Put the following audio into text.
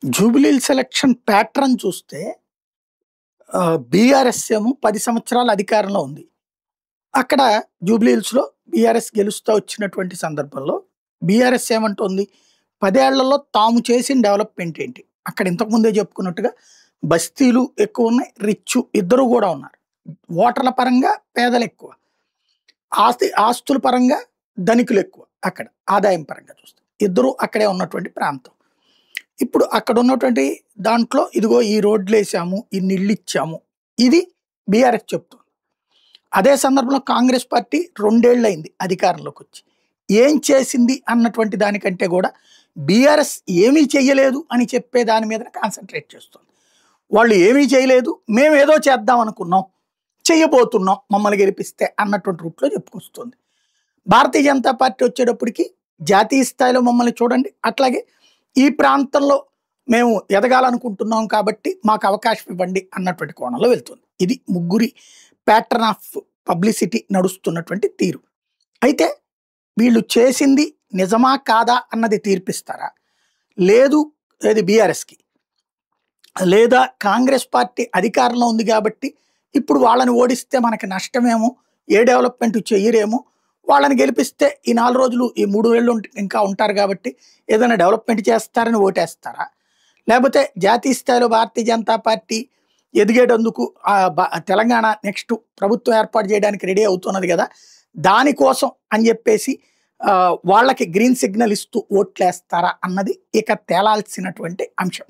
Jubilee Hills election pattern చూస్తే BRS ఏమో 10 సంవత్సరాల అధికారంలో ఉంది. అక్కడ జూబిలీహిల్స్‌లో బీఆర్ఎస్ గెలుస్తా వచ్చినటువంటి సందర్భంలో బీఆర్ఎస్ ఏమంటోంది? 10 ఏళ్లలో తాము చేసిన డెవలప్‌మెంట్ ఏంటి? అక్కడ ఇంతకు ముందే చెప్పుకున్నట్టుగా బస్తీలు ఎక్కువున్నాయి. రిచ్చు ఇద్దరు గూడా ఉన్నారు. ఓటర్ల పరంగా పేదలెక్కువ. ఆస్తుల పరంగా ధనికులెక్కువ అక్కడ. ఆదాయం పరంగా చూస్తే. ఇద్దరు అక్కడే ఉన్నటువంటి ప్రాంతం. ఇప్పుడు అక్కడ ఉన్నటువంటి దాంట్లో ఇదిగో ఈ రోడ్లేసాము, ఇన్ని ఇళ్ళిచ్చాము. ఇది బీఆర్ఎస్ చెప్తుంది. అదే సందర్భంలో కాంగ్రెస్ పార్టీ 2 ఏళ్లయింది అధికారంలోకొచ్చి. ఏం చేసింది అన్నటువంటి దానికంటే కూడా బీఆర్ఎస్ ఏమీ చెయ్యలేదు అని చెప్పే దాని మీద కాన్సంట్రేట్ చేస్తుంది. వాళ్ళు ఏమీ చేయలేదు, మేమేదో చేద్దాం అనుకున్నాం, చెయ్యబోతున్నాం మమ్మల్ని గెలిపిస్తే అన్నటువంటి రూట్లో చెప్పుకొస్తుంది. భారతీయ జనతా పార్టీ వచ్చేటప్పటికి జాతీయ స్థాయిలో మమ్మల్ని చూడండి, అట్లాగే ఈ ప్రాంతంలో మేము ఎదగాలనుకుంటున్నాం కాబట్టి మాకు అవకాశం ఇవ్వండి అన్నటువంటి కోణంలో వెళ్తుంది. ఇది ముగ్గురి ప్యాటర్న్ ఆఫ్ పబ్లిసిటీ నడుస్తున్నటువంటి తీరు. అయితే వీళ్ళు చేసింది నిజమా కాదా అన్నది తీర్పిస్తారా? లేదు అది బీఆర్ఎస్కి, లేదా కాంగ్రెస్ పార్టీ అధికారంలో ఉంది కాబట్టి ఇప్పుడు వాళ్ళని ఓడిస్తే మనకి నష్టమేమో, ఏ డెవలప్మెంట్ చెయ్యరేమో, వాళ్ళని గెలిపిస్తే ఈ 4 రోజులు ఈ 3 ఏళ్ళు ఇంకా ఉంటారు కాబట్టి ఏదైనా డెవలప్మెంట్ చేస్తారని ఓటేస్తారా? లేకపోతే జాతీయ స్థాయిలో భారతీయ జనతా పార్టీ ఎదిగేటందుకు తెలంగాణ నెక్స్ట్ ప్రభుత్వం ఏర్పాటు చేయడానికి రెడీ అవుతున్నది కదా, దానికోసం అని చెప్పేసి వాళ్ళకి గ్రీన్ సిగ్నల్ ఇస్తూ ఓట్లేస్తారా అన్నది ఇక తేలాల్సినటువంటి అంశం.